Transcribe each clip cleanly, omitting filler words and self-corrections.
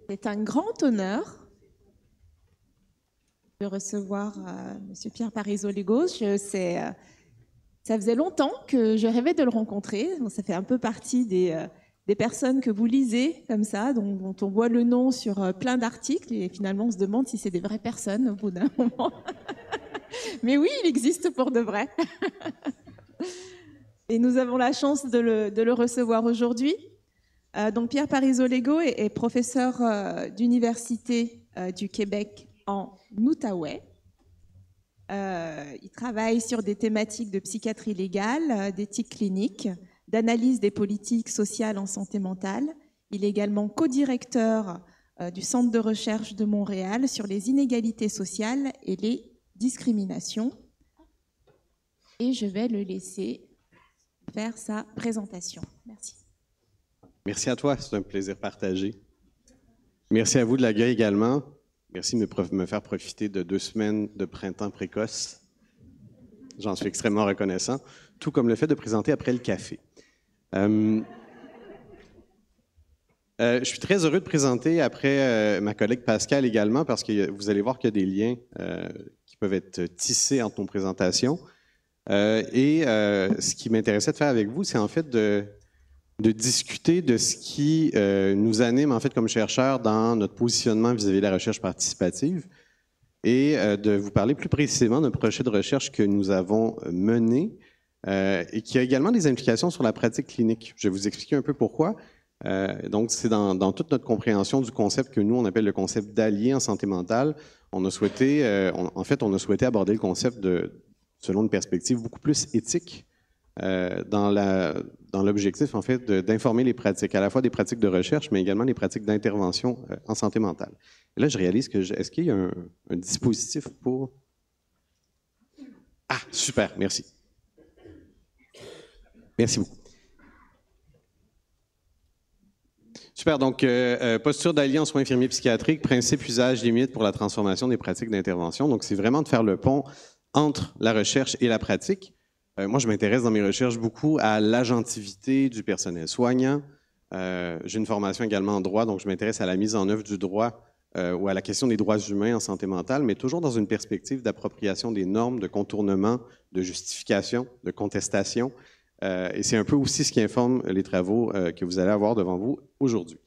C'est un grand honneur de recevoir M. Pierre Parisot-Legos. Ça faisait longtemps que je rêvais de le rencontrer. Ça fait un peu partie des personnes que vous lisez comme ça, dont on voit le nom sur plein d'articles et finalement on se demande si c'est des vraies personnes au bout d'un moment. Mais oui, il existe pour de vrai. Et nous avons la chance de le recevoir aujourd'hui. Donc Pierre Parisot-Legos est professeur d'université du Québec en Outaouais. Il travaille sur des thématiques de psychiatrie légale, d'éthique clinique, d'analyse des politiques sociales en santé mentale. Il est également co-directeur du Centre de recherche de Montréal sur les inégalités sociales et les discriminations. Et je vais le laisser faire sa présentation. Merci. Merci à toi, c'est un plaisir partagé. Merci à vous de l'accueil également. Merci de me faire profiter de 2 semaines de printemps précoce. J'en suis extrêmement reconnaissant, tout comme le fait de présenter après le café. Je suis très heureux de présenter après ma collègue Pascal également, parce que vous allez voir qu'il y a des liens qui peuvent être tissés entre nos présentations. Ce qui m'intéressait de faire avec vous, c'est en fait de discuter de ce qui nous anime en fait comme chercheurs dans notre positionnement vis-à-vis de la recherche participative et de vous parler plus précisément d'un projet de recherche que nous avons mené et qui a également des implications sur la pratique clinique. Je vais vous expliquer un peu pourquoi. Donc, c'est dans toute notre compréhension du concept que nous, on appelle le concept d'allié en santé mentale. On a souhaité aborder le concept selon une perspective beaucoup plus éthique dans l'objectif, en fait, d'informer les pratiques, à la fois des pratiques de recherche, mais également les pratiques d'intervention en santé mentale. Et là, je réalise que est-ce qu'il y a un dispositif pour... Ah, super, merci. Merci beaucoup. Super, donc posture d'allié en soins infirmiers psychiatriques, principe, usage, limite pour la transformation des pratiques d'intervention. Donc, c'est vraiment de faire le pont entre la recherche et la pratique. Moi, je m'intéresse dans mes recherches beaucoup à l'agentivité du personnel soignant. J'ai une formation également en droit, donc je m'intéresse à la mise en œuvre du droit ou à la question des droits humains en santé mentale, mais toujours dans une perspective d'appropriation des normes, de contournement, de justification, de contestation. Et c'est un peu aussi ce qui informe les travaux que vous allez avoir devant vous aujourd'hui.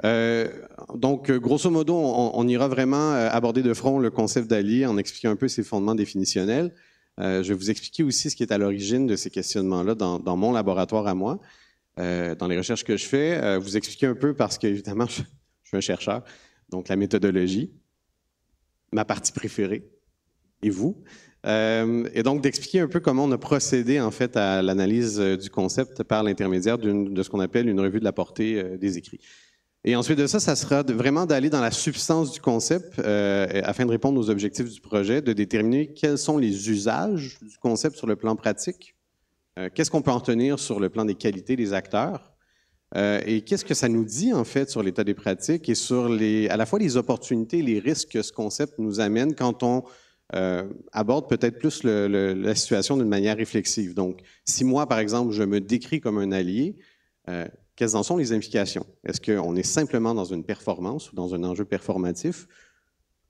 Donc, grosso modo, on ira vraiment aborder de front le concept d'allié en expliquant un peu ses fondements définitionnels. Je vais vous expliquer aussi ce qui est à l'origine de ces questionnements-là dans mon laboratoire à moi, dans les recherches que je fais. Vous expliquer un peu parce qu'évidemment, je suis un chercheur, donc la méthodologie, ma partie préférée, et vous. Et donc d'expliquer un peu comment on a procédé en fait à l'analyse du concept par l'intermédiaire de ce qu'on appelle une revue de la portée des écrits. Et ensuite de ça, ça sera vraiment d'aller dans la substance du concept afin de répondre aux objectifs du projet, de déterminer quels sont les usages du concept sur le plan pratique, qu'est-ce qu'on peut en tenir sur le plan des qualités des acteurs et qu'est-ce que ça nous dit en fait sur l'état des pratiques et sur à la fois les opportunités et les risques que ce concept nous amène quand on aborde peut-être plus la situation d'une manière réflexive. Donc, si moi, par exemple, je me décris comme un allié, quelles en sont les implications? Est-ce qu'on est simplement dans une performance ou dans un enjeu performatif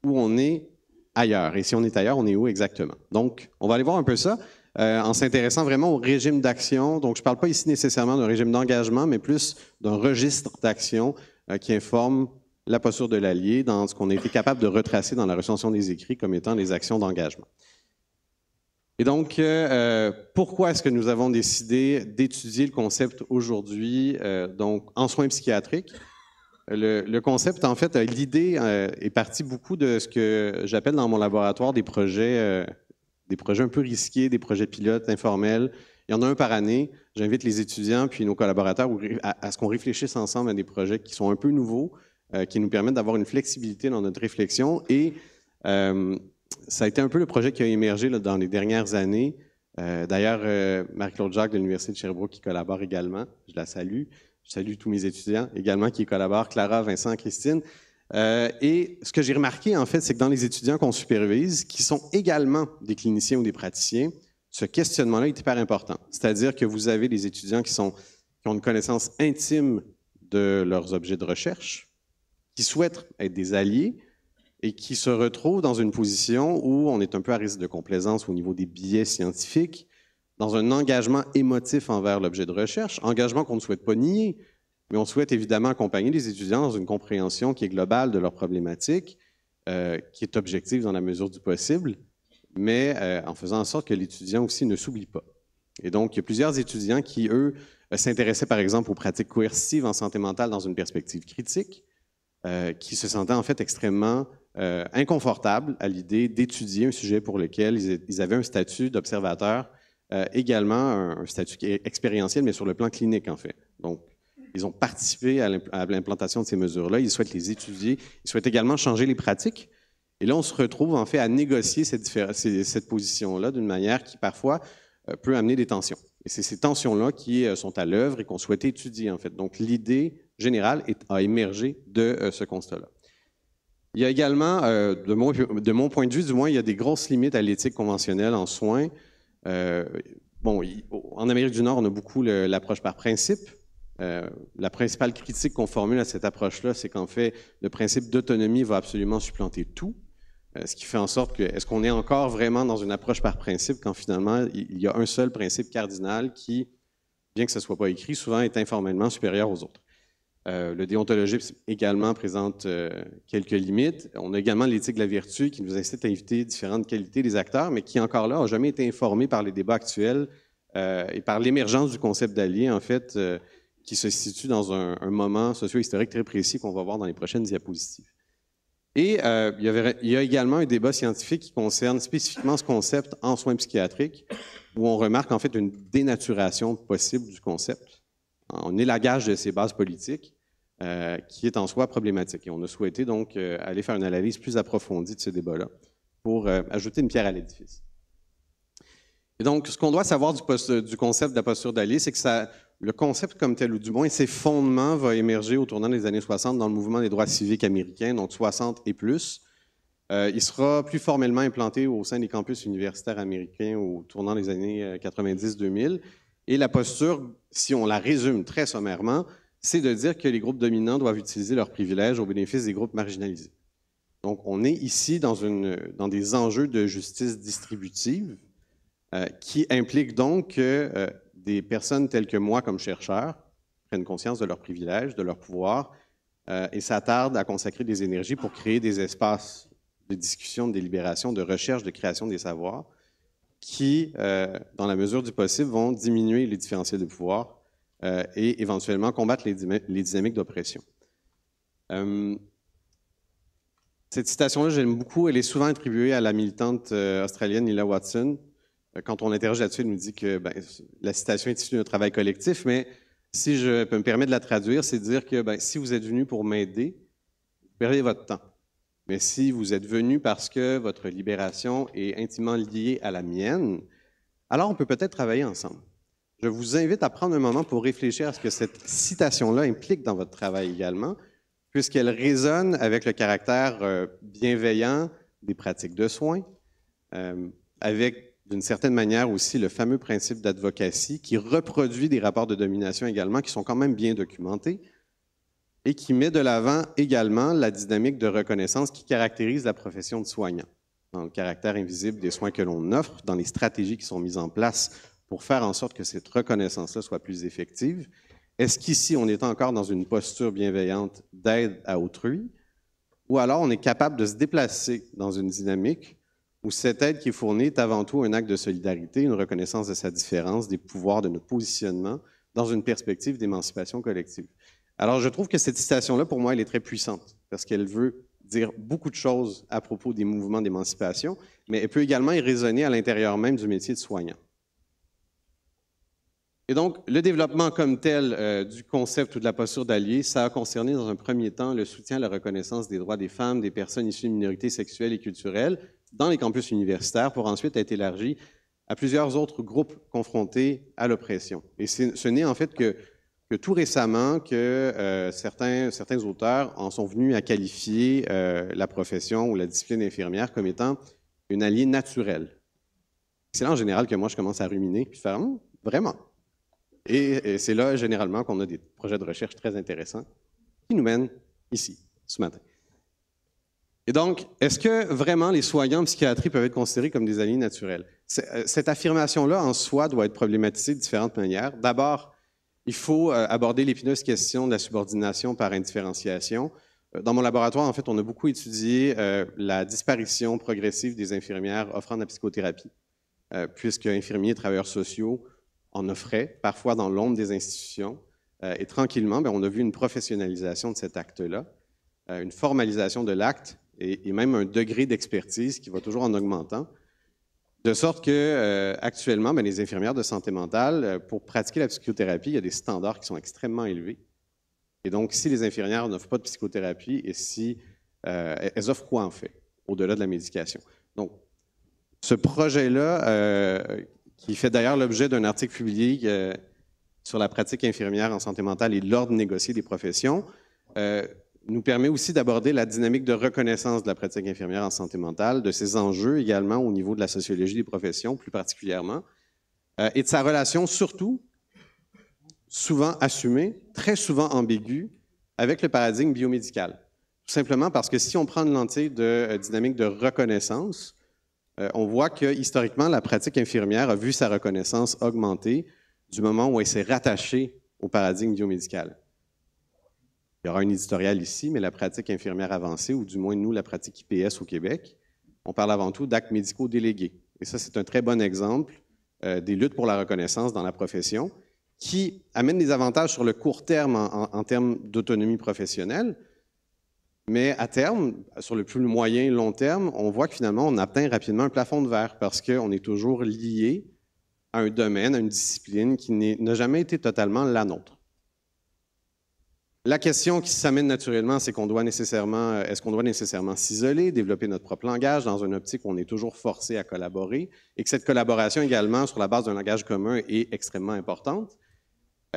ou on est ailleurs? Et si on est ailleurs, on est où exactement? Donc, on va aller voir un peu ça en s'intéressant vraiment au régime d'action. Donc, je ne parle pas ici nécessairement d'un régime d'engagement, mais plus d'un registre d'action qui informe la posture de l'allié dans ce qu'on a été capable de retracer dans la recension des écrits comme étant les actions d'engagement. Et donc, pourquoi est-ce que nous avons décidé d'étudier le concept aujourd'hui donc en soins psychiatriques? Le concept, en fait, l'idée est partie beaucoup de ce que j'appelle dans mon laboratoire des projets un peu risqués, des projets pilotes informels. Il y en a un par année. J'invite les étudiants puis nos collaborateurs à ce qu'on réfléchisse ensemble à des projets qui sont un peu nouveaux, qui nous permettent d'avoir une flexibilité dans notre réflexion. Et ça a été un peu le projet qui a émergé là, dans les dernières années. D'ailleurs, Marie-Claude Jacques de l'Université de Sherbrooke qui collabore également. Je la salue. Je salue tous mes étudiants également qui collaborent, Clara, Vincent, Christine. Et ce que j'ai remarqué, en fait, c'est que dans les étudiants qu'on supervise, qui sont également des cliniciens ou des praticiens, ce questionnement-là est hyper important. C'est-à-dire que vous avez des étudiants qui ont une connaissance intime de leurs objets de recherche, qui souhaitent être des alliés et qui se retrouvent dans une position où on est un peu à risque de complaisance au niveau des biais scientifiques, dans un engagement émotif envers l'objet de recherche, engagement qu'on ne souhaite pas nier, mais on souhaite évidemment accompagner les étudiants dans une compréhension qui est globale de leurs problématiques, qui est objective dans la mesure du possible, mais en faisant en sorte que l'étudiant aussi ne s'oublie pas. Et donc, il y a plusieurs étudiants qui, eux, s'intéressaient par exemple aux pratiques coercitives en santé mentale dans une perspective critique, qui se sentaient en fait extrêmement inconfortables à l'idée d'étudier un sujet pour lequel ils avaient un statut d'observateur, également un statut expérientiel, mais sur le plan clinique en fait. Donc, ils ont participé à l'implantation de ces mesures-là, ils souhaitent les étudier, ils souhaitent également changer les pratiques. Et là, on se retrouve en fait à négocier cette position-là d'une manière qui parfois peut amener des tensions. Et c'est ces tensions-là qui sont à l'œuvre et qu'on souhaite étudier en fait. Donc, l'idée générale a émergé de ce constat-là. Il y a également, de mon point de vue du moins, il y a des grosses limites à l'éthique conventionnelle en soins. En Amérique du Nord, on a beaucoup l'approche par principe. La principale critique qu'on formule à cette approche-là, c'est qu'en fait, le principe d'autonomie va absolument supplanter tout. Ce qui fait en sorte que, est-ce qu'on est encore vraiment dans une approche par principe quand finalement, il y a un seul principe cardinal qui, bien que ce ne soit pas écrit, souvent est informellement supérieur aux autres. Le déontologisme également présente quelques limites. On a également l'éthique de la vertu qui nous incite à éviter différentes qualités des acteurs, mais qui encore là n'a jamais été informé par les débats actuels et par l'émergence du concept d'allié, en fait, qui se situe dans un moment socio-historique très précis qu'on va voir dans les prochaines diapositives. Et il y a également un débat scientifique qui concerne spécifiquement ce concept en soins psychiatriques, où on remarque en fait une dénaturation possible du concept, un élagage de ses bases politiques, qui est en soi problématique. Et on a souhaité donc aller faire une analyse plus approfondie de ce débat-là pour ajouter une pierre à l'édifice. Et donc, ce qu'on doit savoir du concept de la posture d'allié, c'est que le concept comme tel, ou du moins ses fondements, va émerger au tournant des années 60 dans le mouvement des droits civiques américains, donc 60 et plus. Il sera plus formellement implanté au sein des campus universitaires américains au tournant des années 90-2000. Et la posture, si on la résume très sommairement, c'est de dire que les groupes dominants doivent utiliser leurs privilèges au bénéfice des groupes marginalisés. Donc, on est ici dans des enjeux de justice distributive qui impliquent donc que des personnes telles que moi, comme chercheurs, prennent conscience de leurs privilèges, de leurs pouvoirs et s'attardent à consacrer des énergies pour créer des espaces de discussion, de délibération, de recherche, de création des savoirs qui, dans la mesure du possible, vont diminuer les différentiels de pouvoir et éventuellement combattre les dynamiques d'oppression. Cette citation-là, j'aime beaucoup. Elle est souvent attribuée à la militante australienne Lila Watson. Quand on l'interroge là-dessus, elle nous dit que la citation est issue d'un travail collectif, mais si je peux me permettre de la traduire, c'est de dire que si vous êtes venu pour m'aider, vous perdez votre temps. Mais si vous êtes venu parce que votre libération est intimement liée à la mienne, alors on peut peut-être travailler ensemble. Je vous invite à prendre un moment pour réfléchir à ce que cette citation-là implique dans votre travail également, puisqu'elle résonne avec le caractère bienveillant des pratiques de soins, avec d'une certaine manière aussi le fameux principe d'advocacy qui reproduit des rapports de domination également qui sont quand même bien documentés et qui met de l'avant également la dynamique de reconnaissance qui caractérise la profession de soignant, dans le caractère invisible des soins que l'on offre, dans les stratégies qui sont mises en place pour faire en sorte que cette reconnaissance-là soit plus effective. Est-ce qu'ici, on est encore dans une posture bienveillante d'aide à autrui, ou alors on est capable de se déplacer dans une dynamique où cette aide qui est fournie est avant tout un acte de solidarité, une reconnaissance de sa différence, des pouvoirs, de notre positionnement, dans une perspective d'émancipation collective. Alors, je trouve que cette citation-là, pour moi, elle est très puissante, parce qu'elle veut dire beaucoup de choses à propos des mouvements d'émancipation, mais elle peut également y résonner à l'intérieur même du métier de soignant. Et donc, le développement comme tel du concept ou de la posture d'allié, ça a concerné dans un premier temps le soutien à la reconnaissance des droits des femmes, des personnes issues de minorités sexuelles et culturelles dans les campus universitaires pour ensuite être élargi à plusieurs autres groupes confrontés à l'oppression. Et ce n'est en fait que tout récemment que certains auteurs en sont venus à qualifier la profession ou la discipline infirmière comme étant une alliée naturelle. C'est là en général que moi je commence à ruminer puis faire vraiment. Et c'est là généralement qu'on a des projets de recherche très intéressants qui nous mènent ici, ce matin. Et donc, est-ce que vraiment les soignants en psychiatrie peuvent être considérés comme des alliés naturels? Cette affirmation-là, en soi, doit être problématisée de différentes manières. D'abord, il faut aborder l'épineuse question de la subordination par indifférenciation. Dans mon laboratoire, en fait, on a beaucoup étudié la disparition progressive des infirmières offrant de la psychothérapie, puisque infirmiers et travailleurs sociaux en offraient, parfois dans l'ombre des institutions. Et tranquillement, on a vu une professionnalisation de cet acte-là, une formalisation de l'acte et même un degré d'expertise qui va toujours en augmentant, de sorte que actuellement, les infirmières de santé mentale, pour pratiquer la psychothérapie, il y a des standards qui sont extrêmement élevés. Et donc, si les infirmières n'offrent pas de psychothérapie et si elles offrent quoi en fait, au-delà de la médication? Donc, ce projet-là, qui fait d'ailleurs l'objet d'un article publié sur la pratique infirmière en santé mentale et l'ordre négocié des professions, nous permet aussi d'aborder la dynamique de reconnaissance de la pratique infirmière en santé mentale, de ses enjeux également au niveau de la sociologie des professions, plus particulièrement, et de sa relation surtout, souvent assumée, très souvent ambiguë, avec le paradigme biomédical. Tout simplement parce que si on prend une lentille de dynamique de reconnaissance, on voit que historiquement, la pratique infirmière a vu sa reconnaissance augmenter du moment où elle s'est rattachée au paradigme biomédical. Il y aura un éditorial ici, mais la pratique infirmière avancée, ou du moins nous, la pratique IPS au Québec, on parle avant tout d'actes médicaux délégués. Et ça, c'est un très bon exemple des luttes pour la reconnaissance dans la profession qui amènent des avantages sur le court terme en termes d'autonomie professionnelle, mais à terme, sur le plus moyen et long terme, on voit que finalement, on atteint rapidement un plafond de verre parce qu'on est toujours lié à un domaine, à une discipline qui n'a jamais été totalement la nôtre. La question qui s'amène naturellement, c'est est-ce qu'on doit nécessairement s'isoler, développer notre propre langage dans une optique où on est toujours forcé à collaborer et que cette collaboration également, sur la base d'un langage commun, est extrêmement importante.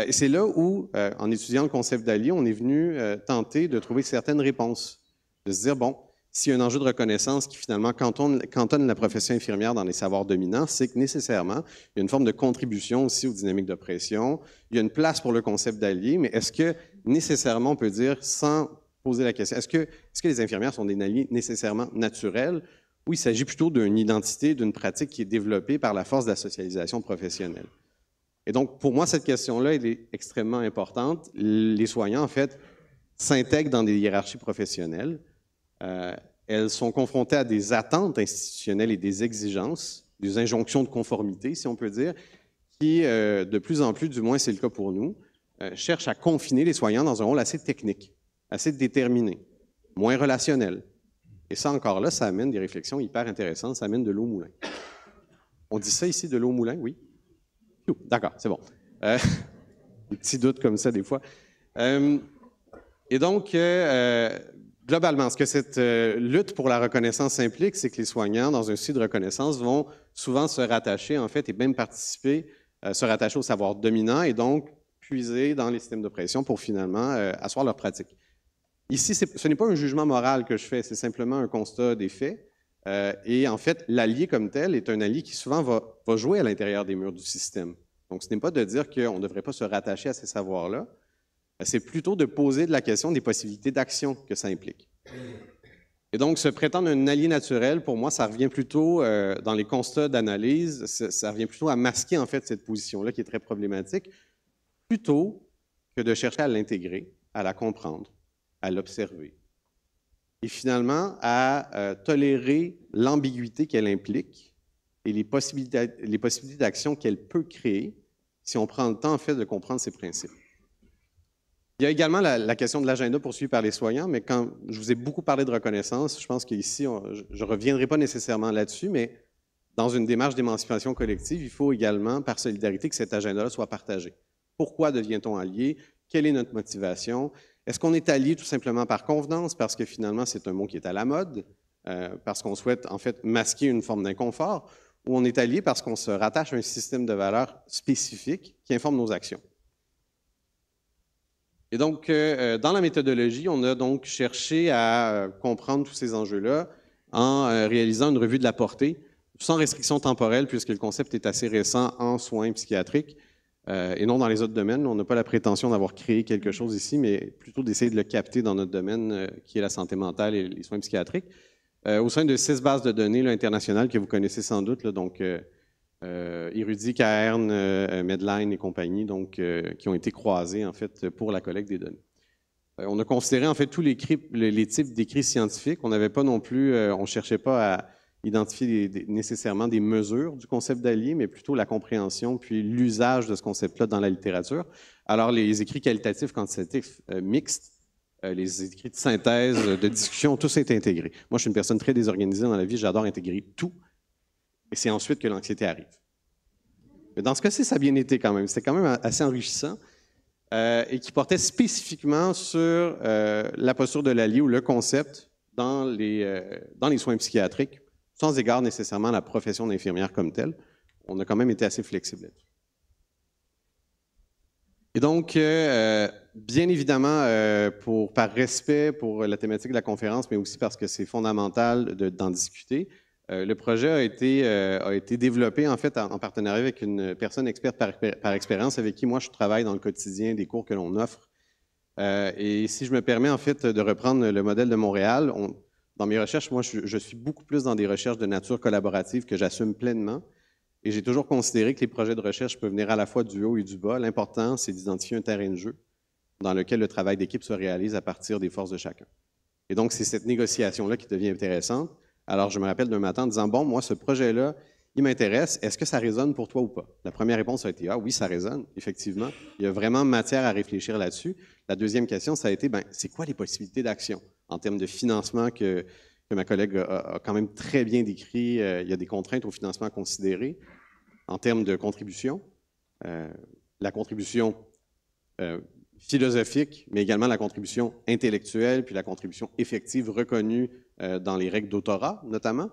Et c'est là où, en étudiant le concept d'allié, on est venu tenter de trouver certaines réponses, de se dire, bon, s'il y a un enjeu de reconnaissance qui finalement cantonne la profession infirmière dans les savoirs dominants, c'est que nécessairement, il y a une forme de contribution aussi aux dynamiques de pression. Il y a une place pour le concept d'allié, mais est-ce que nécessairement, on peut dire, sans poser la question, est-ce que les infirmières sont des alliés nécessairement naturels ou il s'agit plutôt d'une identité, d'une pratique qui est développée par la force de la socialisation professionnelle? Et donc, pour moi, cette question-là, elle est extrêmement importante. Les soignants, en fait, s'intègrent dans des hiérarchies professionnelles. Elles sont confrontées à des attentes institutionnelles et des exigences, des injonctions de conformité, si on peut dire, qui, de plus en plus, du moins c'est le cas pour nous, cherchent à confiner les soignants dans un rôle assez technique, assez déterminé, moins relationnel. Et ça, encore là, ça amène des réflexions hyper intéressantes, ça amène de l'eau au moulin. On dit ça ici, de l'eau au moulin, oui? D'accord, c'est bon. Des petits doutes comme ça, des fois. Et donc, globalement, ce que cette lutte pour la reconnaissance implique, c'est que les soignants, dans un souci de reconnaissance, vont souvent se rattacher, en fait, et même participer, se rattacher au savoir dominant et donc puiser dans les systèmes de pression pour finalement asseoir leur pratique. Ici, ce n'est pas un jugement moral que je fais, c'est simplement un constat des faits. Et en fait, l'allié comme tel est un allié qui souvent va jouer à l'intérieur des murs du système. Donc, ce n'est pas de dire qu'on ne devrait pas se rattacher à ces savoirs-là, c'est plutôt de poser de la question des possibilités d'action que ça implique. Et donc, se prétendre un allié naturel, pour moi, ça revient plutôt, dans les constats d'analyse, ça revient plutôt à masquer en fait cette position-là qui est très problématique, plutôt que de chercher à l'intégrer, à la comprendre, à l'observer. Et finalement, à tolérer l'ambiguïté qu'elle implique et les possibilités d'action qu'elle peut créer si on prend le temps, en fait, de comprendre ses principes. Il y a également la question de l'agenda poursuivi par les soignants, mais quand je vous ai beaucoup parlé de reconnaissance, je pense qu'ici, je ne reviendrai pas nécessairement là-dessus, mais dans une démarche d'émancipation collective, il faut également, par solidarité, que cet agenda-là soit partagé. Pourquoi devient-on allié? Quelle est notre motivation? Est-ce qu'on est allié tout simplement par convenance, parce que finalement, c'est un mot qui est à la mode, parce qu'on souhaite en fait masquer une forme d'inconfort, ou on est allié parce qu'on se rattache à un système de valeurs spécifique qui informe nos actions? Et donc, dans la méthodologie, on a donc cherché à comprendre tous ces enjeux-là en réalisant une revue de la portée, sans restriction temporelle, puisque le concept est assez récent en soins psychiatriques, et non dans les autres domaines. On n'a pas la prétention d'avoir créé quelque chose ici, mais plutôt d'essayer de le capter dans notre domaine qui est la santé mentale et les soins psychiatriques. Au sein de 6 bases de données là, internationales que vous connaissez sans doute, là, donc Érudit, Cairn, Medline et compagnie, donc, qui ont été croisées en fait pour la collecte des données. On a considéré en fait tous les types d'écrits scientifiques. On n'avait pas non plus, on ne cherchait pas à identifier nécessairement des mesures du concept d'allié, mais plutôt la compréhension puis l'usage de ce concept-là dans la littérature. Alors les écrits qualitatifs, quantitatifs, mixtes, les écrits de synthèse, de discussion, tout ça est intégré. Moi, je suis une personne très désorganisée dans la vie, j'adore intégrer tout, et c'est ensuite que l'anxiété arrive. Mais dans ce cas-ci, ça a bien été quand même. C'était quand même assez enrichissant et qui portait spécifiquement sur la posture de l'allié ou le concept dans les soins psychiatriques, sans égard nécessairement à la profession d'infirmière comme telle. On a quand même été assez flexible. Et donc, bien évidemment, par respect pour la thématique de la conférence, mais aussi parce que c'est fondamental d'en discuter, le projet a été développé en fait en partenariat avec une personne experte par expérience avec qui moi je travaille dans le quotidien des cours que l'on offre. Et si je me permets en fait de reprendre le modèle de Montréal, dans mes recherches, moi je suis beaucoup plus dans des recherches de nature collaborative que j'assume pleinement. Et j'ai toujours considéré que les projets de recherche peuvent venir à la fois du haut et du bas. L'important, c'est d'identifier un terrain de jeu dans lequel le travail d'équipe se réalise à partir des forces de chacun. Et donc, c'est cette négociation-là qui devient intéressante. Alors, je me rappelle d'un matin en disant, bon, moi, ce projet-là, il m'intéresse. Est-ce que ça résonne pour toi ou pas? La première réponse a été, ah oui, ça résonne, effectivement. Il y a vraiment matière à réfléchir là-dessus. La deuxième question, ça a été, c'est quoi les possibilités d'action en termes de financement que ma collègue a quand même très bien décrit. Il y a des contraintes au financement à considérer en termes de contribution. La contribution philosophique, mais également la contribution intellectuelle, puis la contribution effective reconnue dans les règles d'autorat, notamment.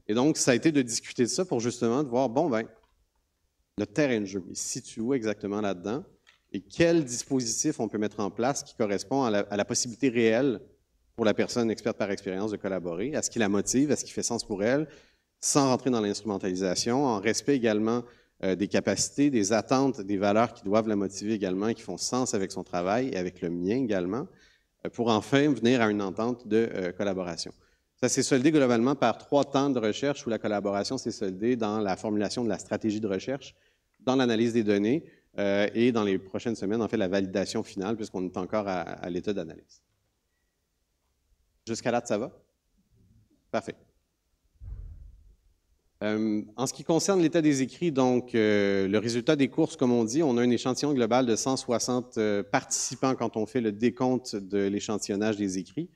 Et donc, ça a été de discuter de ça pour justement de voir, bon, le terrain de jeu, il se situe où exactement là-dedans et quel dispositif on peut mettre en place qui correspond à la possibilité réelle pour la personne experte par expérience de collaborer, à ce qui la motive, à ce qui fait sens pour elle, sans rentrer dans l'instrumentalisation, en respect également des capacités, des attentes, des valeurs qui doivent la motiver également et qui font sens avec son travail et avec le mien également, pour enfin venir à une entente de collaboration. Ça s'est soldé globalement par 3 temps de recherche où la collaboration s'est soldée dans la formulation de la stratégie de recherche, dans l'analyse des données et dans les prochaines semaines, en fait, la validation finale, puisqu'on est encore à l'état d'analyse. Jusqu'à là, ça va? Parfait. En ce qui concerne l'état des écrits, donc le résultat des courses, comme on dit, on a un échantillon global de 160 participants quand on fait le décompte de l'échantillonnage des écrits.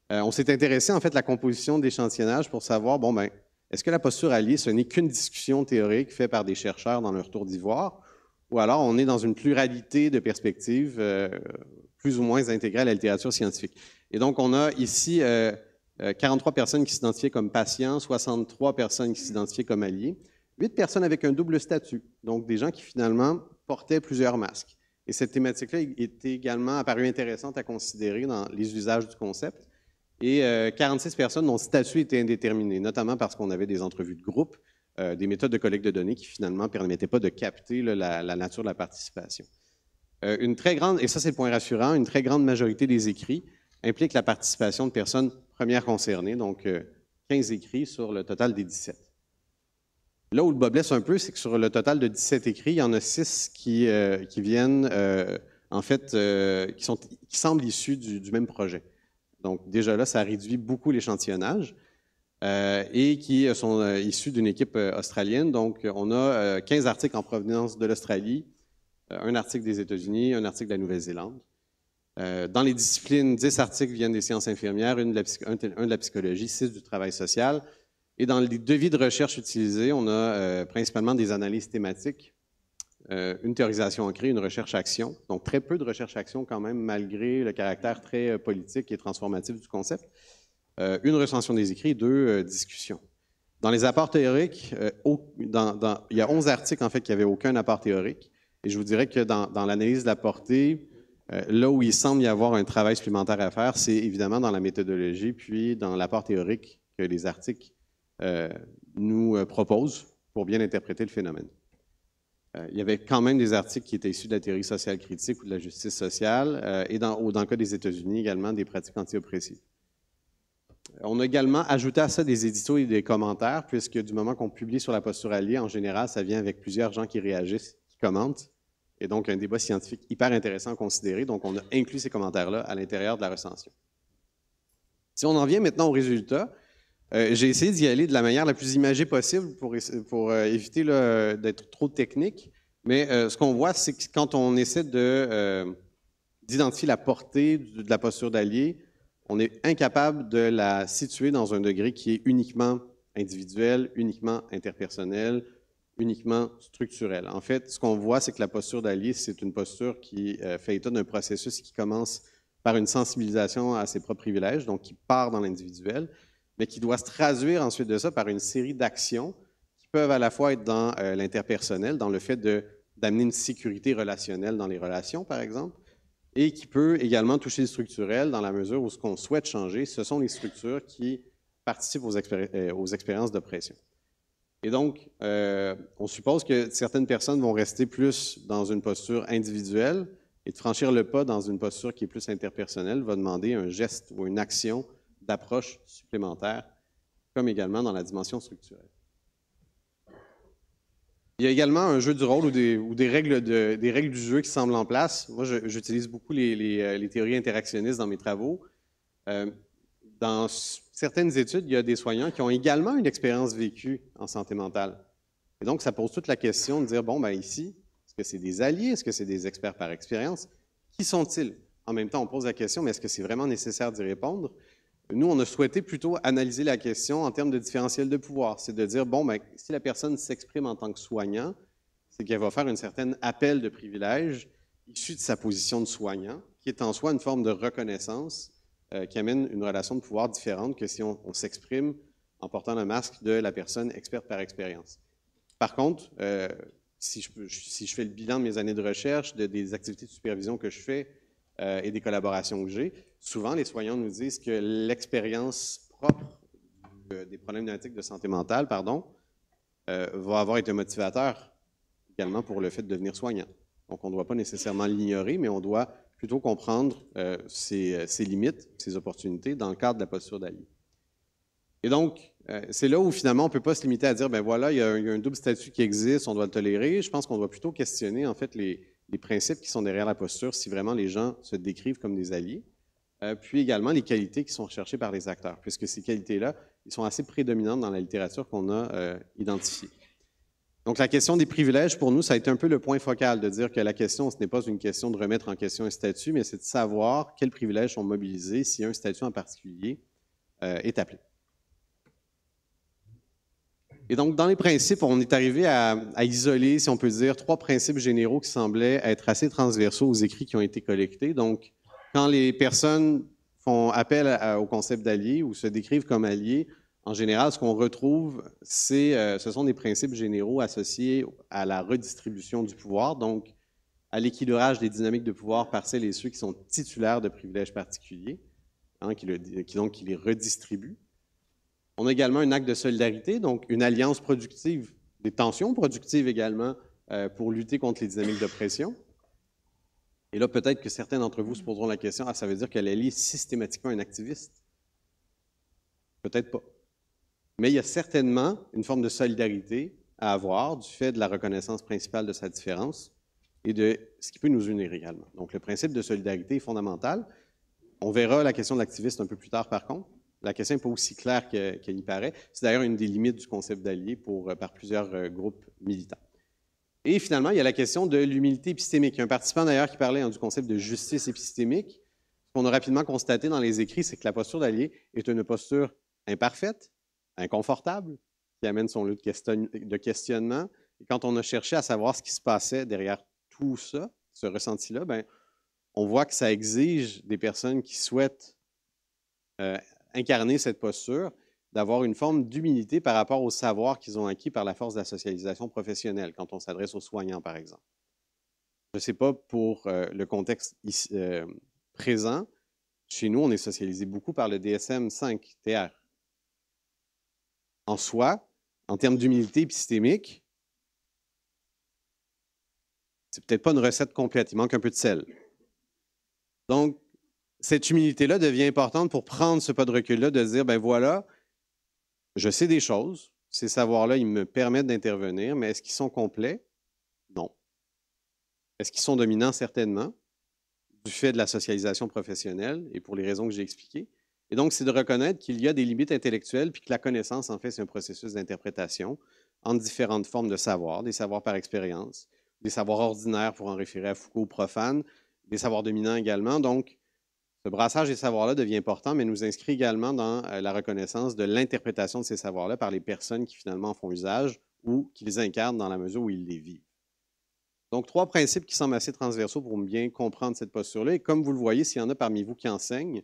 On s'est intéressé en fait à la composition de l'échantillonnage pour savoir, bon est-ce que la posture alliée, ce n'est qu'une discussion théorique faite par des chercheurs dans leur tour d'ivoire, ou alors on est dans une pluralité de perspectives plus ou moins intégrées à la littérature scientifique. Et donc on a ici 43 personnes qui s'identifiaient comme patients, 63 personnes qui s'identifiaient comme alliés, 8 personnes avec un double statut, donc des gens qui finalement portaient plusieurs masques. Et cette thématique-là était également apparue intéressante à considérer dans les usages du concept. Et 46 personnes dont le statut était indéterminé, notamment parce qu'on avait des entrevues de groupe, des méthodes de collecte de données qui finalement ne permettaient pas de capter la nature de la participation. Une très grande, et ça c'est le point rassurant, une très grande majorité des écrits implique la participation de personnes premières concernées, donc 15 écrits sur le total des 17. Là où le bas blesse un peu, c'est que sur le total de 17 écrits, il y en a 6 qui viennent, en fait, qui semblent issus du même projet. Donc déjà là, ça réduit beaucoup l'échantillonnage et qui sont issus d'une équipe australienne. Donc on a 15 articles en provenance de l'Australie, un article des États-Unis, un article de la Nouvelle-Zélande. Dans les disciplines, 10 articles viennent des sciences infirmières, un de la psychologie, 6 du travail social. Et dans les devis de recherche utilisés, on a principalement des analyses thématiques, une théorisation ancrée, une recherche-action. Donc très peu de recherche-action quand même, malgré le caractère très politique et transformatif du concept. Une recension des écrits, 2 discussions. Dans les apports théoriques, il y a 11 articles en fait qui n'avaient aucun apport théorique. Et je vous dirais que dans l'analyse de la portée, là où il semble y avoir un travail supplémentaire à faire, c'est évidemment dans la méthodologie, puis dans l'apport théorique que les articles nous proposent pour bien interpréter le phénomène. Il y avait quand même des articles qui étaient issus de la théorie sociale critique ou de la justice sociale, et dans le cas des États-Unis également, des pratiques anti-oppressives. On a également ajouté à ça des éditos et des commentaires, puisque du moment qu'on publie sur la posture alliée, en général, ça vient avec plusieurs gens qui réagissent, qui commentent, et donc un débat scientifique hyper intéressant à considérer. Donc, on a inclus ces commentaires-là à l'intérieur de la recension. Si on en vient maintenant aux résultats, j'ai essayé d'y aller de la manière la plus imagée possible pour éviter d'être trop technique. Mais ce qu'on voit, c'est que quand on essaie d'identifier la portée de la posture d'allié, on est incapable de la situer dans un degré qui est uniquement individuel, uniquement interpersonnel, uniquement structurel. En fait, ce qu'on voit, c'est que la posture d'allié, c'est une posture qui fait état d'un processus qui commence par une sensibilisation à ses propres privilèges, donc qui part dans l'individuel, mais qui doit se traduire ensuite de ça par une série d'actions qui peuvent à la fois être dans l'interpersonnel, dans le fait d'amener une sécurité relationnelle dans les relations, par exemple, et qui peut également toucher le structurel dans la mesure où ce qu'on souhaite changer, ce sont les structures qui participent aux expériences d'oppression. Et donc, on suppose que certaines personnes vont rester plus dans une posture individuelle et de franchir le pas dans une posture qui est plus interpersonnelle va demander un geste ou une action d'approche supplémentaire, comme également dans la dimension structurelle. Il y a également un jeu du rôle ou des règles du jeu qui semblent en place. Moi, j'utilise beaucoup les théories interactionnistes dans mes travaux. Dans certaines études, il y a des soignants qui ont également une expérience vécue en santé mentale. Et donc, ça pose toute la question de dire, bon, ben ici, est-ce que c'est des alliés? Est-ce que c'est des experts par expérience? Qui sont-ils? En même temps, on pose la question, mais est-ce que c'est vraiment nécessaire d'y répondre? Nous, on a souhaité plutôt analyser la question en termes de différentiel de pouvoir. C'est de dire, bon, ben, si la personne s'exprime en tant que soignant, c'est qu'elle va faire un certain appel de privilège issu de sa position de soignant, qui est en soi une forme de reconnaissance qui amène une relation de pouvoir différente que si on s'exprime en portant le masque de la personne experte par expérience. Par contre, si je fais le bilan de mes années de recherche, des activités de supervision que je fais et des collaborations que j'ai, souvent les soignants nous disent que l'expérience propre des problématiques de santé mentale, va avoir été motivateur également pour le fait de devenir soignant. Donc, on ne doit pas nécessairement l'ignorer, mais on doit plutôt comprendre ses limites, ses opportunités dans le cadre de la posture d'allié. Et donc, c'est là où finalement on ne peut pas se limiter à dire, ben voilà, il y a un double statut qui existe, on doit le tolérer. Je pense qu'on doit plutôt questionner en fait les principes qui sont derrière la posture, si vraiment les gens se décrivent comme des alliés, puis également les qualités qui sont recherchées par les acteurs, puisque ces qualités-là, ils sont assez prédominantes dans la littérature qu'on a identifiée. Donc, la question des privilèges, pour nous, ça a été un peu le point focal de dire que la question, ce n'est pas une question de remettre en question un statut, mais c'est de savoir quels privilèges sont mobilisés si un statut en particulier est appelé. Et donc, dans les principes, on est arrivé à isoler, si on peut dire, 3 principes généraux qui semblaient être assez transversaux aux écrits qui ont été collectés. Donc, quand les personnes font appel au concept d'allié ou se décrivent comme alliés, en général, ce qu'on retrouve, ce sont des principes généraux associés à la redistribution du pouvoir, donc à l'équilibrage des dynamiques de pouvoir par celles et ceux qui sont titulaires de privilèges particuliers, hein, qui les redistribuent. On a également un acte de solidarité, donc une alliance productive, des tensions productives également pour lutter contre les dynamiques d'oppression. Et là, peut-être que certains d'entre vous se poseront la question, ah, ça veut dire que l'allié est systématiquement un activiste? Peut-être pas. Mais il y a certainement une forme de solidarité à avoir du fait de la reconnaissance principale de sa différence et de ce qui peut nous unir également. Donc, le principe de solidarité est fondamental. On verra la question de l'activiste un peu plus tard, par contre. La question n'est pas aussi claire qu'elle y paraît. C'est d'ailleurs une des limites du concept d'allié par plusieurs groupes militants. Et finalement, il y a la question de l'humilité épistémique. Il y a un participant d'ailleurs qui parlait du concept de justice épistémique. Ce qu'on a rapidement constaté dans les écrits, c'est que la posture d'allié est une posture imparfaite, inconfortable, qui amène son lot de questionnement. Et quand on a cherché à savoir ce qui se passait derrière tout ça, ce ressenti-là, ben, on voit que ça exige des personnes qui souhaitent incarner cette posture, d'avoir une forme d'humilité par rapport au savoir qu'ils ont acquis par la force de la socialisation professionnelle, quand on s'adresse aux soignants, par exemple. Je ne sais pas pour le contexte présent, chez nous, on est socialisé beaucoup par le DSM-5 TR. En soi, en termes d'humilité épistémique, C'est peut-être pas une recette complète, il manque un peu de sel. Donc, cette humilité-là devient importante pour prendre ce pas de recul-là, de se dire, ben voilà, je sais des choses, ces savoirs-là, ils me permettent d'intervenir, mais est-ce qu'ils sont complets? Non. Est-ce qu'ils sont dominants? Certainement, du fait de la socialisation professionnelle et pour les raisons que j'ai expliquées. Et donc, c'est de reconnaître qu'il y a des limites intellectuelles puis que la connaissance, en fait, c'est un processus d'interprétation entre différentes formes de savoir, des savoirs par expérience, des savoirs ordinaires pour en référer à Foucault, profanes, des savoirs dominants également. Donc, ce brassage des savoirs-là devient important, mais nous inscrit également dans la reconnaissance de l'interprétation de ces savoirs-là par les personnes qui finalement en font usage ou qui les incarnent dans la mesure où ils les vivent. Donc, 3 principes qui semblent assez transversaux pour bien comprendre cette posture-là. Et comme vous le voyez, s'il y en a parmi vous qui enseignent,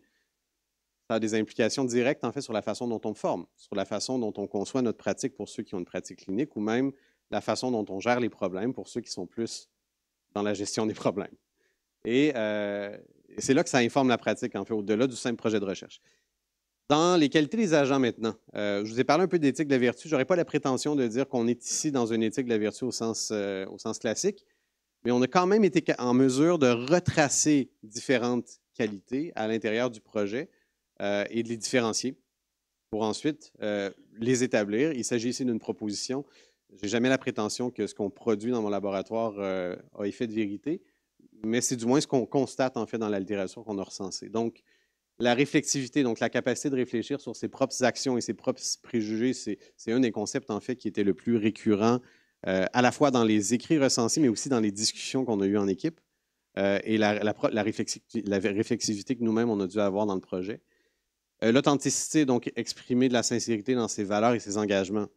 ça a des implications directes, en fait, sur la façon dont on forme, sur la façon dont on conçoit notre pratique pour ceux qui ont une pratique clinique ou même la façon dont on gère les problèmes pour ceux qui sont plus dans la gestion des problèmes. Et c'est là que ça informe la pratique, en fait, au-delà du simple projet de recherche. Dans les qualités des agents maintenant, je vous ai parlé un peu d'éthique de la vertu. Je n'aurais pas la prétention de dire qu'on est ici dans une éthique de la vertu au sens classique, mais on a quand même été en mesure de retracer différentes qualités à l'intérieur du projet et de les différencier pour ensuite les établir. Il s'agit ici d'une proposition. Je n'ai jamais la prétention que ce qu'on produit dans mon laboratoire a effet de vérité, mais c'est du moins ce qu'on constate en fait dans la littérature qu'on a recensée. Donc, la réflexivité, donc la capacité de réfléchir sur ses propres actions et ses propres préjugés, c'est un des concepts en fait qui était le plus récurrent à la fois dans les écrits recensés, mais aussi dans les discussions qu'on a eues en équipe et la réflexivité que nous-mêmes on a dû avoir dans le projet. L'authenticité, donc exprimer de la sincérité dans ses valeurs et ses engagements,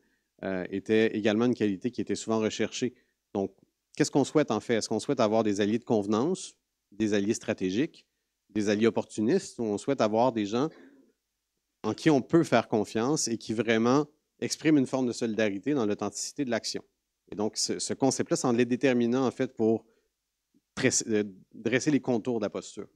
était également une qualité qui était souvent recherchée. Donc, qu'est-ce qu'on souhaite en fait? Est-ce qu'on souhaite avoir des alliés de convenance, des alliés stratégiques, des alliés opportunistes, ou on souhaite avoir des gens en qui on peut faire confiance et qui vraiment expriment une forme de solidarité dans l'authenticité de l'action? Et donc, ce concept-là semblait déterminant en fait pour dresser les contours de la posture.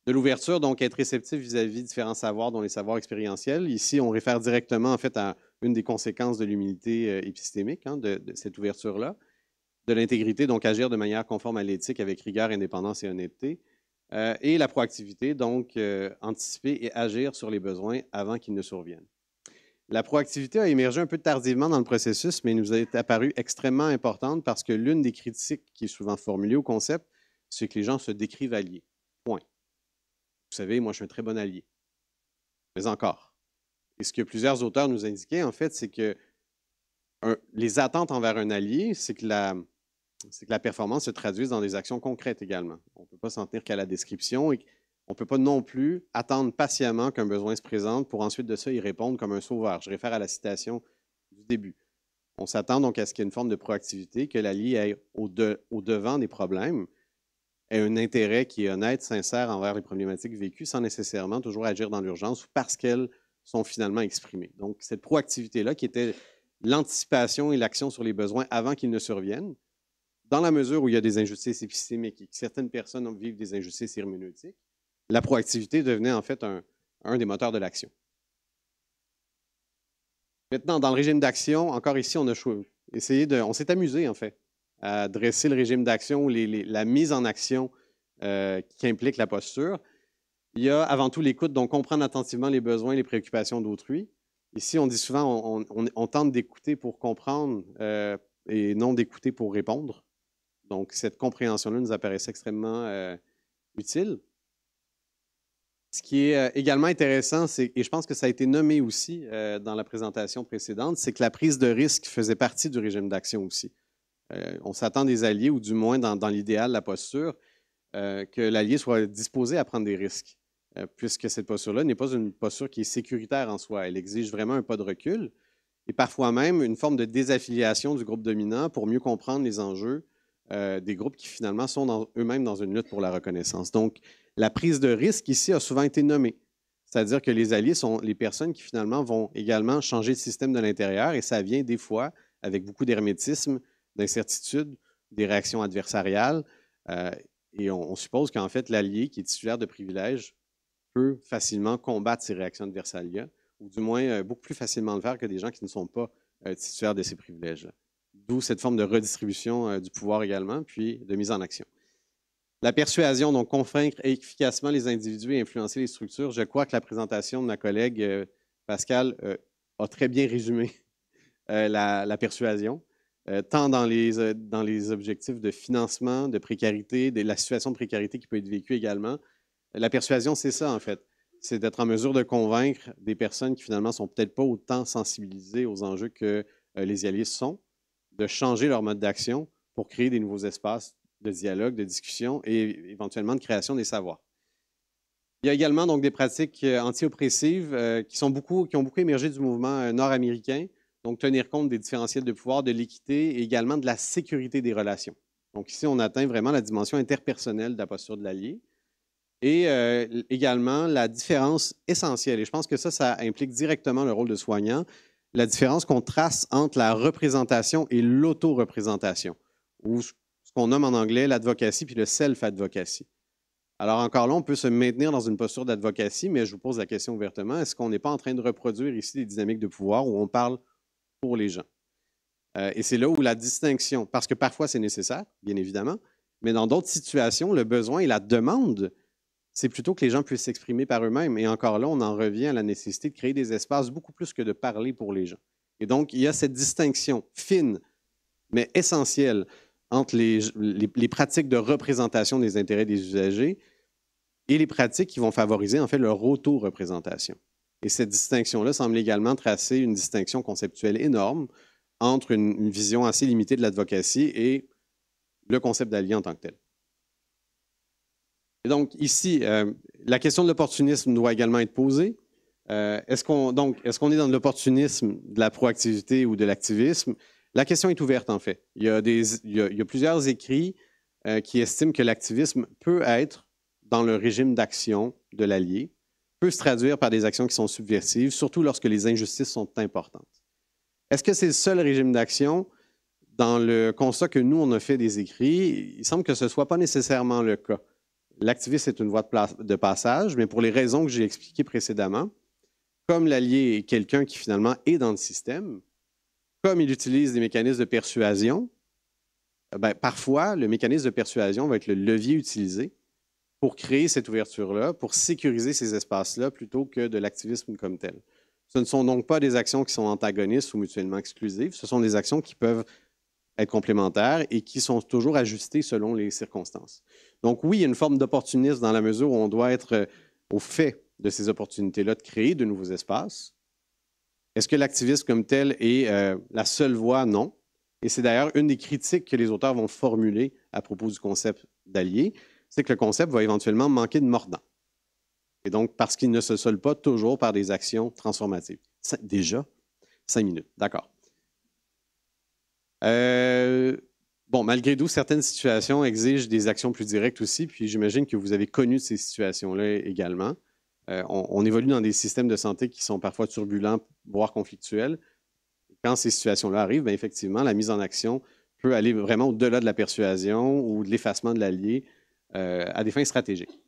De l'ouverture, donc être réceptif vis-à-vis de différents savoirs, dont les savoirs expérientiels. Ici, on réfère directement en fait à une des conséquences de l'humilité épistémique, hein, de cette ouverture-là. De l'intégrité, donc agir de manière conforme à l'éthique avec rigueur, indépendance et honnêteté. Et la proactivité, donc anticiper et agir sur les besoins avant qu'ils ne surviennent. La proactivité a émergé un peu tardivement dans le processus, mais nous est apparue extrêmement importante parce que l'une des critiques qui est souvent formulée au concept, c'est que les gens se décrivent alliés. Point. Vous savez, moi, je suis un très bon allié. Mais encore. Et ce que plusieurs auteurs nous indiquaient, en fait, c'est que les attentes envers un allié, c'est que la performance se traduise dans des actions concrètes également. On ne peut pas s'en tenir qu'à la description et on ne peut pas non plus attendre patiemment qu'un besoin se présente pour ensuite de ça y répondre comme un sauveur. Je réfère à la citation du début. On s'attend donc à ce qu'il y ait une forme de proactivité, que l'allié aille au-devant des problèmes, ait un intérêt qui est honnête, sincère envers les problématiques vécues, sans nécessairement toujours agir dans l'urgence ou parce qu'elles sont finalement exprimées. Donc, cette proactivité-là, qui était l'anticipation et l'action sur les besoins avant qu'ils ne surviennent, dans la mesure où il y a des injustices épistémiques et que certaines personnes vivent des injustices herméneutiques, la proactivité devenait en fait un des moteurs de l'action. Maintenant, dans le régime d'action, encore ici, on s'est amusé en fait à dresser le régime d'action ou la mise en action qui implique la posture. Il y a avant tout l'écoute, donc comprendre attentivement les besoins et les préoccupations d'autrui. Ici, on dit souvent, on tente d'écouter pour comprendre et non d'écouter pour répondre. Donc, cette compréhension-là nous apparaissait extrêmement utile. Ce qui est également intéressant, et je pense que ça a été nommé aussi dans la présentation précédente, c'est que la prise de risque faisait partie du régime d'action aussi. On s'attend des alliés, ou du moins dans l'idéal, la posture, que l'allié soit disposé à prendre des risques, puisque cette posture-là n'est pas une posture qui est sécuritaire en soi. Elle exige vraiment un pas de recul et parfois même une forme de désaffiliation du groupe dominant pour mieux comprendre les enjeux des groupes qui finalement sont eux-mêmes dans une lutte pour la reconnaissance. Donc, la prise de risque ici a souvent été nommée. C'est-à-dire que les alliés sont les personnes qui finalement vont également changer le système de l'intérieur et ça vient des fois avec beaucoup d'hermétisme, d'incertitude, des réactions adversariales. Et on suppose qu'en fait, l'allié qui est titulaire de privilèges peut facilement combattre ces réactions adversariales, ou du moins beaucoup plus facilement le faire que des gens qui ne sont pas titulaires de ces privilèges-là. d'où cette forme de redistribution du pouvoir également, puis de mise en action. La persuasion, donc convaincre efficacement les individus et influencer les structures. Je crois que la présentation de ma collègue Pascal a très bien résumé la persuasion, tant dans les objectifs de financement, de précarité, de la situation de précarité qui peut être vécue également. La persuasion, c'est ça en fait. C'est d'être en mesure de convaincre des personnes qui finalement ne sont peut-être pas autant sensibilisées aux enjeux que les alliés sont, de changer leur mode d'action pour créer des nouveaux espaces de dialogue, de discussion et éventuellement de création des savoirs. Il y a également donc des pratiques anti-oppressives qui ont beaucoup émergé du mouvement nord-américain, donc tenir compte des différentiels de pouvoir, de l'équité et également de la sécurité des relations. Donc ici, on atteint vraiment la dimension interpersonnelle de la posture de l'allié et également la différence essentielle, et je pense que ça implique directement le rôle de soignant, la différence qu'on trace entre la représentation et l'auto-représentation, ou ce qu'on nomme en anglais l'advocacy puis le self-advocacy. Alors encore là, on peut se maintenir dans une posture d'advocacy, mais je vous pose la question ouvertement, est-ce qu'on n'est pas en train de reproduire ici des dynamiques de pouvoir où on parle pour les gens? Et c'est là où la distinction, parce que parfois c'est nécessaire, bien évidemment, mais dans d'autres situations, le besoin et la demande, c'est plutôt que les gens puissent s'exprimer par eux-mêmes. Et encore là, on en revient à la nécessité de créer des espaces beaucoup plus que de parler pour les gens. Et donc, il y a cette distinction fine, mais essentielle, entre les pratiques de représentation des intérêts des usagers et les pratiques qui vont favoriser en fait leur auto-représentation. Et cette distinction-là semble également tracer une distinction conceptuelle énorme entre une vision assez limitée de l'advocacy et le concept d'allié en tant que tel. Et donc ici, la question de l'opportunisme doit également être posée. Est-ce qu'on est dans l'opportunisme, de la proactivité ou de l'activisme? La question est ouverte, en fait. Il y a plusieurs écrits qui estiment que l'activisme peut être dans le régime d'action de l'allié, peut se traduire par des actions qui sont subversives, surtout lorsque les injustices sont importantes. Est-ce que c'est le seul régime d'action? Dans le constat que nous, on a fait des écrits, il semble que ce ne soit pas nécessairement le cas. L'activisme est une voie de passage, mais pour les raisons que j'ai expliquées précédemment, comme l'allié est quelqu'un qui finalement est dans le système, comme il utilise des mécanismes de persuasion, parfois, le mécanisme de persuasion va être le levier utilisé pour créer cette ouverture-là, pour sécuriser ces espaces-là, plutôt que de l'activisme comme tel. Ce ne sont donc pas des actions qui sont antagonistes ou mutuellement exclusives, ce sont des actions qui peuvent être complémentaires et qui sont toujours ajustées selon les circonstances. Donc oui, il y a une forme d'opportunisme dans la mesure où on doit être au fait de ces opportunités-là de créer de nouveaux espaces. Est-ce que l'activisme comme tel est la seule voie? Non. Et c'est d'ailleurs une des critiques que les auteurs vont formuler à propos du concept d'allié, c'est que le concept va éventuellement manquer de mordant. Et donc, parce qu'il ne se solde pas toujours par des actions transformatives. Déjà, 5 minutes, d'accord. Bon, malgré tout, certaines situations exigent des actions plus directes aussi, puis j'imagine que vous avez connu ces situations-là également. On évolue dans des systèmes de santé qui sont parfois turbulents, voire conflictuels. Quand ces situations-là arrivent, bien, effectivement, la mise en action peut aller vraiment au-delà de la persuasion ou de l'effacement de l'allié à des fins stratégiques.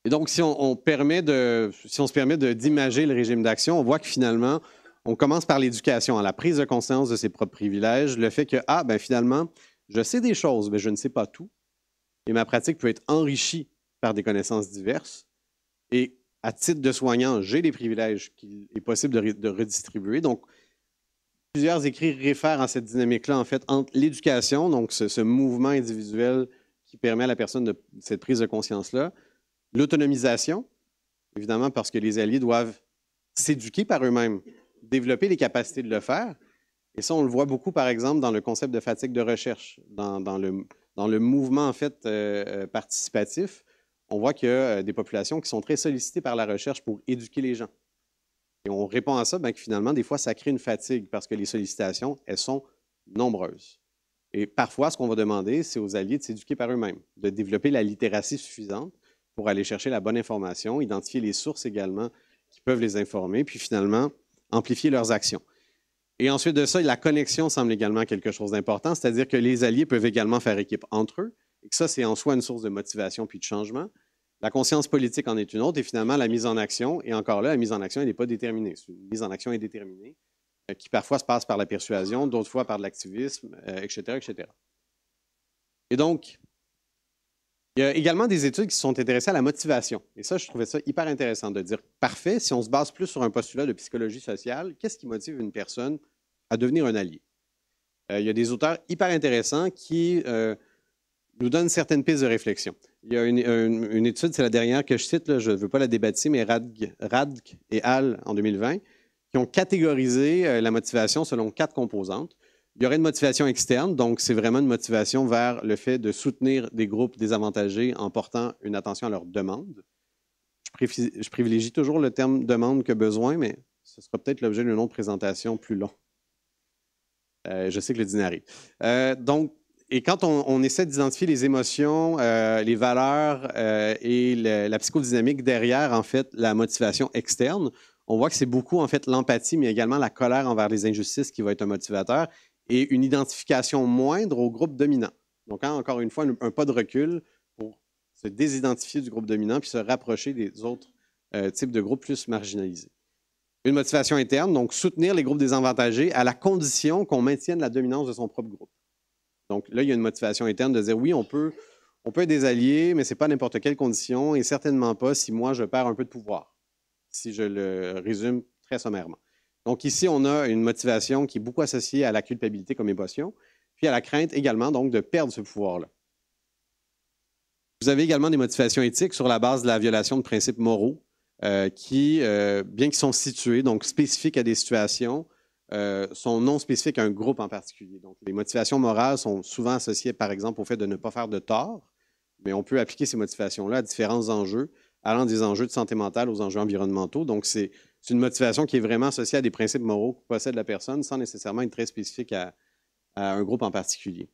Et donc, si on se permet d'imager le régime d'action, on voit que finalement, on commence par l'éducation, la prise de conscience de ses propres privilèges, le fait que, finalement, je sais des choses, mais je ne sais pas tout. Et ma pratique peut être enrichie par des connaissances diverses. Et à titre de soignant, j'ai des privilèges qu'il est possible de redistribuer. Donc, plusieurs écrits réfèrent à cette dynamique-là, en fait, entre l'éducation, donc ce mouvement individuel qui permet à la personne cette prise de conscience-là, l'autonomisation, évidemment, parce que les alliés doivent s'éduquer par eux-mêmes, développer les capacités de le faire. Et ça, on le voit beaucoup, par exemple, dans le concept de fatigue de recherche, dans le mouvement, en fait, participatif. On voit qu'il y a des populations qui sont très sollicitées par la recherche pour éduquer les gens. Et on répond à ça, que finalement, des fois, ça crée une fatigue parce que les sollicitations, elles sont nombreuses. Et parfois, ce qu'on va demander, c'est aux alliés de s'éduquer par eux-mêmes, de développer la littératie suffisante pour aller chercher la bonne information, identifier les sources également qui peuvent les informer, puis finalement, amplifier leurs actions. Et ensuite de ça, la connexion semble également quelque chose d'important, c'est-à-dire que les alliés peuvent également faire équipe entre eux, et que ça, c'est en soi une source de motivation puis de changement. La conscience politique en est une autre, et finalement, la mise en action, et encore là, la mise en action, elle n'est pas déterminée. Une mise en action est déterminée. qui parfois se passent par la persuasion, d'autres fois par de l'activisme, etc., etc. Et donc, il y a également des études qui se sont intéressées à la motivation. Et ça, je trouvais ça hyper intéressant de dire, parfait, si on se base plus sur un postulat de psychologie sociale, qu'est-ce qui motive une personne à devenir un allié? Il y a des auteurs hyper intéressants qui nous donnent certaines pistes de réflexion. Il y a une étude, c'est la dernière que je cite, là, je ne veux pas la débattre, mais Radk et Al, en 2020, qui ont catégorisé la motivation selon 4 composantes. Il y aurait une motivation externe, donc c'est vraiment une motivation vers le fait de soutenir des groupes désavantagés en portant une attention à leurs demandes. Je privilégie toujours le terme demande que besoin, mais ce sera peut-être l'objet d'une autre présentation plus long. Je sais que le dîner arrive. Et quand on essaie d'identifier les émotions, les valeurs et la psychodynamique derrière, en fait, la motivation externe, on voit que c'est beaucoup, en fait, l'empathie, mais également la colère envers les injustices qui va être un motivateur et une identification moindre au groupe dominant. Donc, encore une fois, un pas de recul pour se désidentifier du groupe dominant puis se rapprocher des autres types de groupes plus marginalisés. Une motivation interne, donc soutenir les groupes désavantagés à la condition qu'on maintienne la dominance de son propre groupe. Donc là, il y a une motivation interne de dire oui, on peut être des alliés, mais ce n'est pas n'importe quelle condition et certainement pas si moi je perds un peu de pouvoir, si je le résume très sommairement. Donc ici, on a une motivation qui est beaucoup associée à la culpabilité comme émotion, puis à la crainte également donc de perdre ce pouvoir-là. Vous avez également des motivations éthiques sur la base de la violation de principes moraux qui, bien qu'ils sont situés, donc spécifiques à des situations, sont non spécifiques à un groupe en particulier. Donc, les motivations morales sont souvent associées, par exemple, au fait de ne pas faire de tort, mais on peut appliquer ces motivations-là à différents enjeux, allant des enjeux de santé mentale aux enjeux environnementaux. Donc, c'est une motivation qui est vraiment associée à des principes moraux que possède la personne sans nécessairement être très spécifique à un groupe en particulier.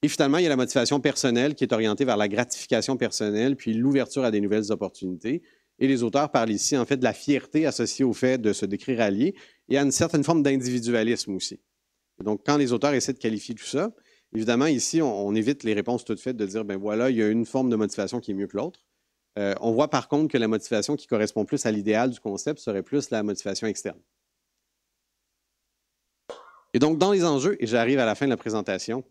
Et finalement, il y a la motivation personnelle qui est orientée vers la gratification personnelle, puis l'ouverture à des nouvelles opportunités. Et les auteurs parlent ici, en fait, de la fierté associée au fait de se décrire allié et à une certaine forme d'individualisme aussi. Donc, quand les auteurs essaient de qualifier tout ça, évidemment, ici, on évite les réponses toutes faites de dire, ben voilà, il y a une forme de motivation qui est mieux que l'autre. On voit par contre que la motivation qui correspond plus à l'idéal du concept serait plus la motivation externe. Et donc, dans les enjeux, et j'arrive à la fin de la présentation,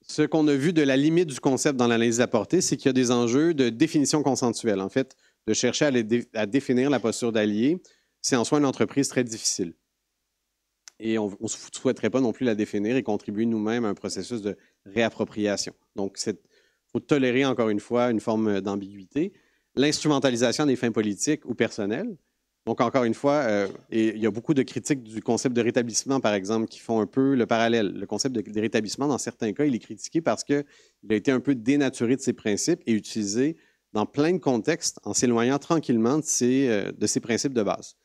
ce qu'on a vu de la limite du concept dans l'analyse apportée, c'est qu'il y a des enjeux de définition consensuelle. En fait, de chercher à définir la posture d'allié, c'est en soi une entreprise très difficile. Et on ne souhaiterait pas non plus la définir et contribuer nous-mêmes à un processus de réappropriation. Donc, il faut tolérer, encore une fois, une forme d'ambiguïté. L'instrumentalisation des fins politiques ou personnelles. Donc, encore une fois, et il y a beaucoup de critiques du concept de rétablissement, par exemple, qui font un peu le parallèle. Le concept de rétablissement, dans certains cas, il est critiqué parce qu'il a été un peu dénaturé de ses principes et utilisé dans plein de contextes en s'éloignant tranquillement de ses principes de base.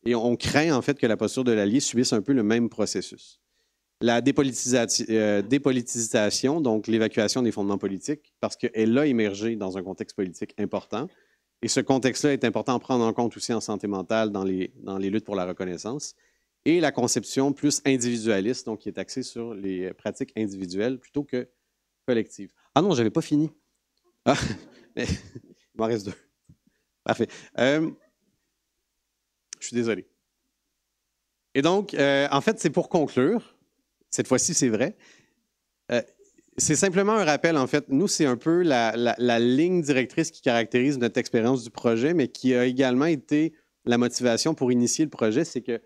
Et on craint, en fait, que la posture de l'allié subisse un peu le même processus. La dépolitisation, donc l'évacuation des fondements politiques, parce qu'elle a émergé dans un contexte politique important. Et ce contexte-là est important à prendre en compte aussi en santé mentale dans les luttes pour la reconnaissance. Et la conception plus individualiste, donc qui est axée sur les pratiques individuelles plutôt que collectives. Ah non, je n'avais pas fini. Ah, mais il m'en reste 2. Parfait. Je suis désolé. Et donc, en fait, c'est pour conclure. Cette fois-ci, c'est vrai. C'est simplement un rappel, en fait. Nous, c'est un peu la ligne directrice qui caractérise notre expérience du projet, mais qui a également été la motivation pour initier le projet, c'est que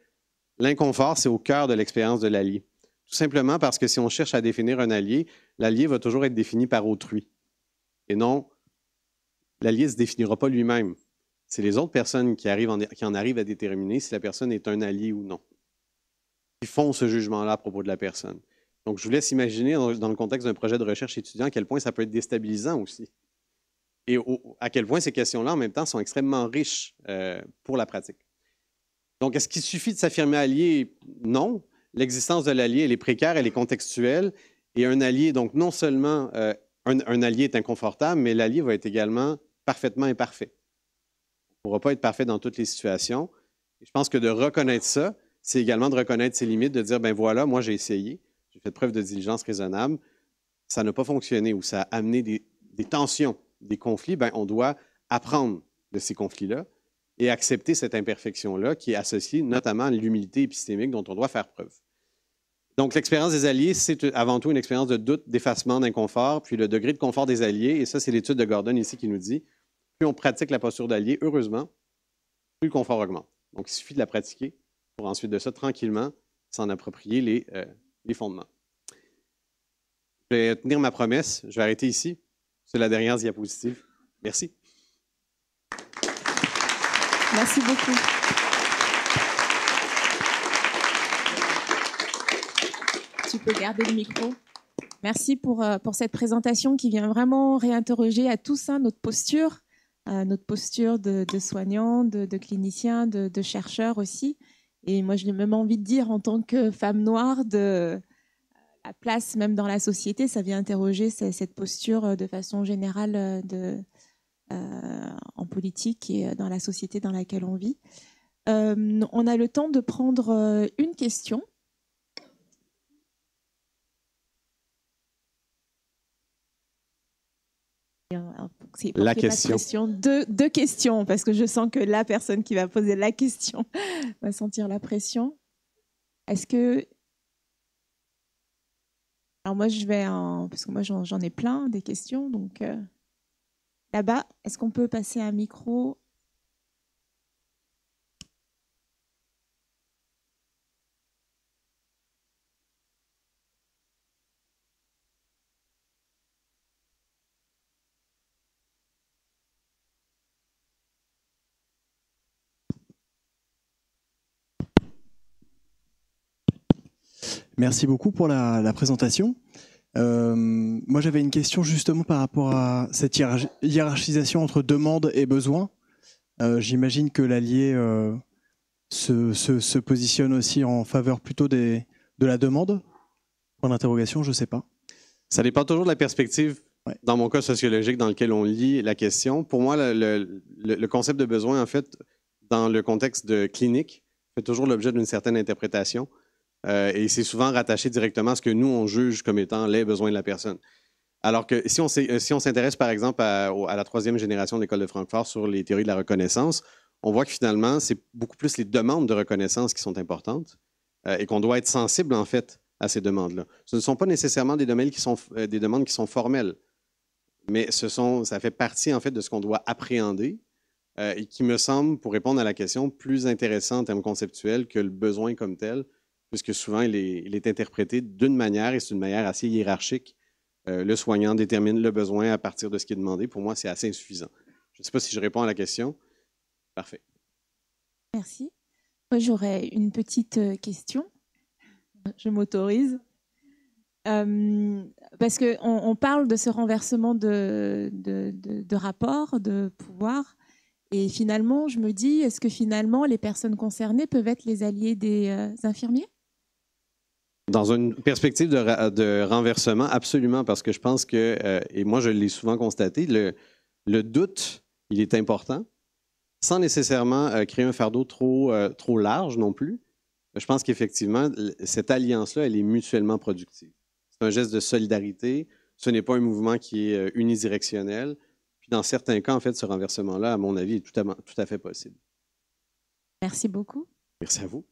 l'inconfort, c'est au cœur de l'expérience de l'allié. Tout simplement parce que si on cherche à définir un allié, l'allié va toujours être défini par autrui. Et non, l'allié ne se définira pas lui-même. C'est les autres personnes qui en arrivent à déterminer si la personne est un allié ou non. Ils font ce jugement-là à propos de la personne. Donc, je vous laisse imaginer, dans le contexte d'un projet de recherche étudiant, à quel point ça peut être déstabilisant aussi. Et à quel point ces questions-là, en même temps, sont extrêmement riches pour la pratique. Donc, est-ce qu'il suffit de s'affirmer allié? Non. L'existence de l'allié, elle est précaire, elle est contextuelle. Et un allié, donc non seulement un allié est inconfortable, mais l'allié va être également parfaitement imparfait. Il ne pourra pas être parfait dans toutes les situations. Et je pense que de reconnaître ça, c'est également de reconnaître ses limites, de dire, ben voilà, moi j'ai essayé. J'ai fait preuve de diligence raisonnable, ça n'a pas fonctionné ou ça a amené des tensions, des conflits, bien, on doit apprendre de ces conflits-là et accepter cette imperfection-là qui est associée notamment à l'humilité épistémique dont on doit faire preuve. Donc, l'expérience des alliés, c'est avant tout une expérience de doute, d'effacement, d'inconfort, puis le degré de confort des alliés, et ça, c'est l'étude de Gordon ici qui nous dit, plus on pratique la posture d'allié, heureusement, plus le confort augmente. Donc, il suffit de la pratiquer pour ensuite de ça, tranquillement, s'en approprier les fondements. Je vais tenir ma promesse. Je vais arrêter ici. C'est la dernière diapositive. Merci. Merci beaucoup. Tu peux garder le micro. Merci pour cette présentation qui vient vraiment réinterroger à tous notre posture de soignants, de cliniciens, de chercheurs aussi. Et moi, j'ai même envie de dire, en tant que femme noire, la place même dans la société, ça vient interroger cette posture de façon générale en politique et dans la société dans laquelle on vit. On a le temps de prendre une question. La question. Deux questions, parce que je sens que la personne qui va poser la question va sentir la pression. Est-ce que... Alors moi, je vais parce que moi, j'en ai plein des questions. Donc là-bas, est-ce qu'on peut passer un micro ? Merci beaucoup pour la présentation. Moi, j'avais une question justement par rapport à cette hiérarchisation entre demande et besoin. J'imagine que l'allié se positionne aussi en faveur plutôt de la demande. Point d'interrogation, je ne sais pas. Ça dépend toujours de la perspective, dans mon cas sociologique, dans lequel on lit la question. Pour moi, le concept de besoin, en fait, dans le contexte de clinique, fait toujours l'objet d'une certaine interprétation. Et c'est souvent rattaché directement à ce que nous, on juge comme étant les besoins de la personne. Alors que si on s'intéresse, par exemple, à la troisième génération de l'École de Francfort sur les théories de la reconnaissance, on voit que finalement, c'est beaucoup plus les demandes de reconnaissance qui sont importantes et qu'on doit être sensible, en fait, à ces demandes-là. Ce ne sont pas nécessairement des demandes qui sont formelles, mais ça fait partie, en fait, de ce qu'on doit appréhender et qui me semble, pour répondre à la question, plus intéressant en termes conceptuels que le besoin comme tel, puisque souvent, il est interprété d'une manière, et c'est une manière assez hiérarchique. Le soignant détermine le besoin à partir de ce qui est demandé. Pour moi, c'est assez insuffisant. Je ne sais pas si je réponds à la question. Parfait. Merci. Moi, j'aurais une petite question. Je m'autorise. Parce qu'on parle de ce renversement de rapport, de pouvoir. Et finalement, je me dis, est-ce que finalement, les personnes concernées peuvent être les alliés des infirmiers ? Dans une perspective de renversement, absolument, parce que je pense que, et moi je l'ai souvent constaté, le doute, il est important, sans nécessairement créer un fardeau trop large non plus. Je pense qu'effectivement, cette alliance-là, elle est mutuellement productive. C'est un geste de solidarité, ce n'est pas un mouvement qui est unidirectionnel. Puis dans certains cas, en fait, ce renversement-là, à mon avis, est tout à fait possible. Merci beaucoup. Merci à vous.